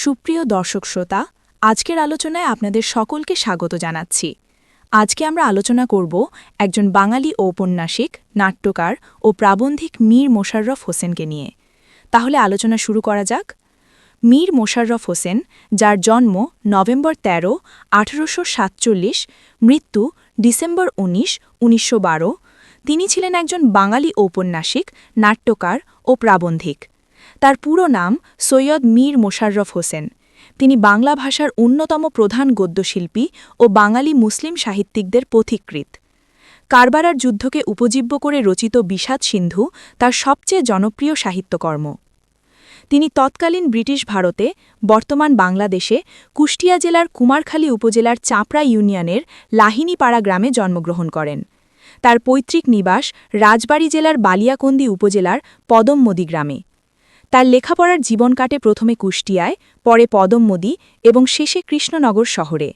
সুপ্রিয় দর্শক শ্রোতা, আজকের আলোচনায় আপনাদের সকলকে স্বাগত জানাচ্ছি। আজকে আমরা আলোচনা করব একজন বাঙালি ঔপন্যাসিক, নাট্যকার ও প্রাবন্ধিক মীর মোশাররফ হোসেনকে নিয়ে। তাহলে আলোচনা শুরু করা যাক। মীর মোশাররফ হোসেন, যার জন্ম নভেম্বর ১৩, ১৮৪৭, মৃত্যু ডিসেম্বর ১৯, ১৯১২, তিনি ছিলেন একজন বাঙালি ঔপন্যাসিক, নাট্যকার ও প্রাবন্ধিক। তার পুরো নাম সৈয়দ মীর মোশাররফ হোসেন। তিনি বাংলা ভাষার অন্যতম প্রধান গদ্যশিল্পী ও বাঙালি মুসলিম সাহিত্যিকদের পথিকৃৎ। কারবারার যুদ্ধকে উপজীব্য করে রচিত বিষাদ সিন্ধু তার সবচেয়ে জনপ্রিয় সাহিত্যকর্ম। তিনি তৎকালীন ব্রিটিশ ভারতে, বর্তমান বাংলাদেশে, কুষ্টিয়া জেলার কুমারখালী উপজেলার চাপড়া ইউনিয়নের লাহিনীপাড়া গ্রামে জন্মগ্রহণ করেন। তার পৈতৃক নিবাস রাজবাড়ী জেলার বালিয়াকন্দি উপজেলার পদমমদি গ্রামে। তার লেখাপড়ার জীবন কাটে প্রথমে কুষ্টিয়ায়, পরে পদমমদি এবং শেষে কৃষ্ণনগর শহরে।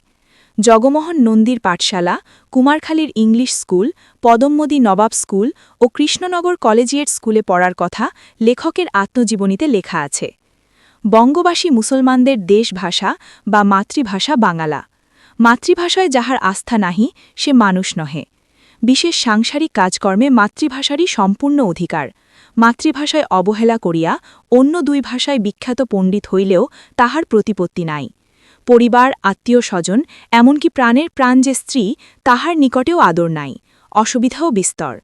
জগমোহন নন্দীর পাঠশালা, কুমারখালীর ইংলিশ স্কুল, পদমমদি নবাব স্কুল ও কৃষ্ণনগর কলেজিয়েট স্কুলে পড়ার কথা লেখকের আত্মজীবনীতে লেখা আছে। বঙ্গবাসী মুসলমানদের দেশ ভাষা বা মাতৃভাষা বাঙালা। মাতৃভাষায় যাহার আস্থা নাহি, সে মানুষ নহে। বিশেষ সাংসারিক কাজকর্মে মাতৃভাষারই সম্পূর্ণ অধিকার। মাতৃভাষায় অবহেলা করিয়া অন্য দুই ভাষায় বিখ্যাত পণ্ডিত হইলেও তাহার প্রতিপত্তি নাই। পরিবার, আত্মীয় স্বজন, এমনকি প্রাণের প্রাণ যে স্ত্রী, তাহার নিকটেও আদর নাই। অসুবিধাও বিস্তর।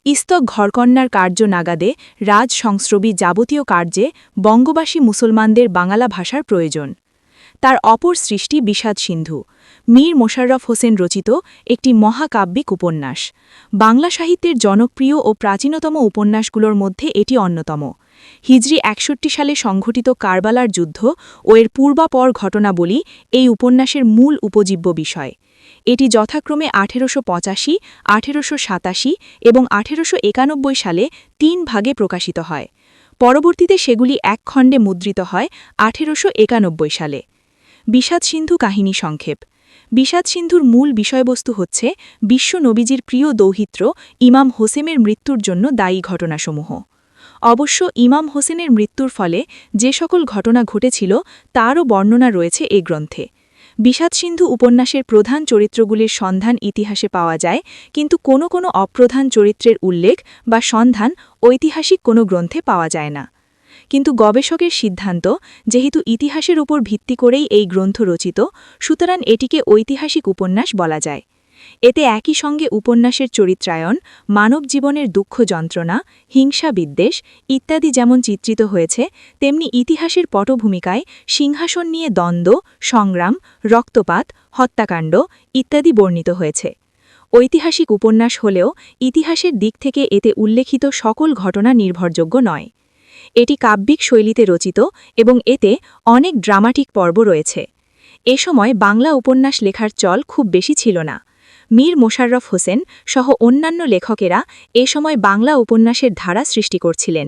ইস্তক ঘরকন্যার কার্য নাগাদে রাজ সংস্রবী যাবতীয় কার্যে বঙ্গবাসী মুসলমানদের বাংলা ভাষার প্রয়োজন। তার অপর সৃষ্টি বিষাদ সিন্ধু, মীর মোশাররফ হোসেন রচিত একটি মহাকাব্যিক উপন্যাস। বাংলা সাহিত্যের জনপ্রিয় ও প্রাচীনতম উপন্যাসগুলোর মধ্যে এটি অন্যতম। হিজরি ৬১ সালে সংঘটিত কারবালার যুদ্ধ ও এর পূর্বাপর ঘটনাবলী এই উপন্যাসের মূল উপজীব্য বিষয়। এটি যথাক্রমে ১৮৮৫, ১৮৮৭ এবং ১৮৯১ সালে ৩ ভাগে প্রকাশিত হয়। পরবর্তীতে সেগুলি এক খণ্ডে মুদ্রিত হয় ১৮৯১ সালে। বিষাদ সিন্ধু কাহিনী সংক্ষেপ। বিষাদ সিন্ধুর মূল বিষয়বস্তু হচ্ছে বিশ্ব নবীজির প্রিয় দৌহিত্র ইমাম হোসেনের মৃত্যুর জন্য দায়ী ঘটনাসমূহ। অবশ্য ইমাম হোসেনের মৃত্যুর ফলে যে সকল ঘটনা ঘটেছিল তারও বর্ণনা রয়েছে এ গ্রন্থে। বিষাদ সিন্ধু উপন্যাসের প্রধান চরিত্রগুলির সন্ধান ইতিহাসে পাওয়া যায়, কিন্তু কোনো কোনো অপ্রধান চরিত্রের উল্লেখ বা সন্ধান ঐতিহাসিক কোনো গ্রন্থে পাওয়া যায় না। কিন্তু গবেষকের সিদ্ধান্ত, যেহেতু ইতিহাসের উপর ভিত্তি করেই এই গ্রন্থ রচিত, সুতরাং এটিকে ঐতিহাসিক উপন্যাস বলা যায়। এতে একই সঙ্গে উপন্যাসের চরিত্রায়ন, মানব জীবনের দুঃখ যন্ত্রণা, হিংসা বিদ্বেষ ইত্যাদি যেমন চিত্রিত হয়েছে, তেমনি ইতিহাসের পটভূমিকায় সিংহাসন নিয়ে দ্বন্দ্ব, সংগ্রাম, রক্তপাত, হত্যাকাণ্ড ইত্যাদি বর্ণিত হয়েছে। ঐতিহাসিক উপন্যাস হলেও ইতিহাসের দিক থেকে এতে উল্লেখিত সকল ঘটনা নির্ভরযোগ্য নয়। এটি কাব্যিক শৈলীতে রচিত এবং এতে অনেক ড্রামাটিক পর্ব রয়েছে। এ সময় বাংলা উপন্যাস লেখার চল খুব বেশি ছিল না। মীর মোশাররফ হোসেন সহ অন্যান্য লেখকেরা এ সময় বাংলা উপন্যাসের ধারা সৃষ্টি করছিলেন।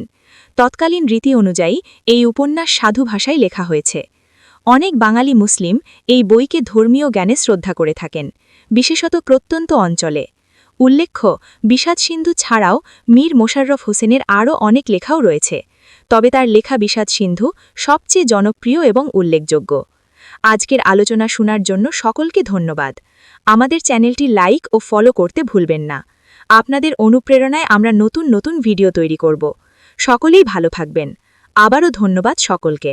তৎকালীন রীতি অনুযায়ী এই উপন্যাস সাধু ভাষায় লেখা হয়েছে। অনেক বাঙালি মুসলিম এই বইকে ধর্মীয় জ্ঞানে শ্রদ্ধা করে থাকেন, বিশেষত প্রত্যন্ত অঞ্চলে। উল্লেখ্য, বিষাদ সিন্ধু ছাড়াও মীর মোশাররফ হোসেনের আরও অনেক লেখাও রয়েছে, তবে তার লেখা বিষাদ সিন্ধু সবচেয়ে জনপ্রিয় এবং উল্লেখযোগ্য। আজকের আলোচনা শোনার জন্য সকলকে ধন্যবাদ। আমাদের চ্যানেলটি লাইক ও ফলো করতে ভুলবেন না। আপনাদের অনুপ্রেরণায় আমরা নতুন নতুন ভিডিও তৈরি করব। সকলেই ভালো থাকবেন। আবারও ধন্যবাদ সকলকে।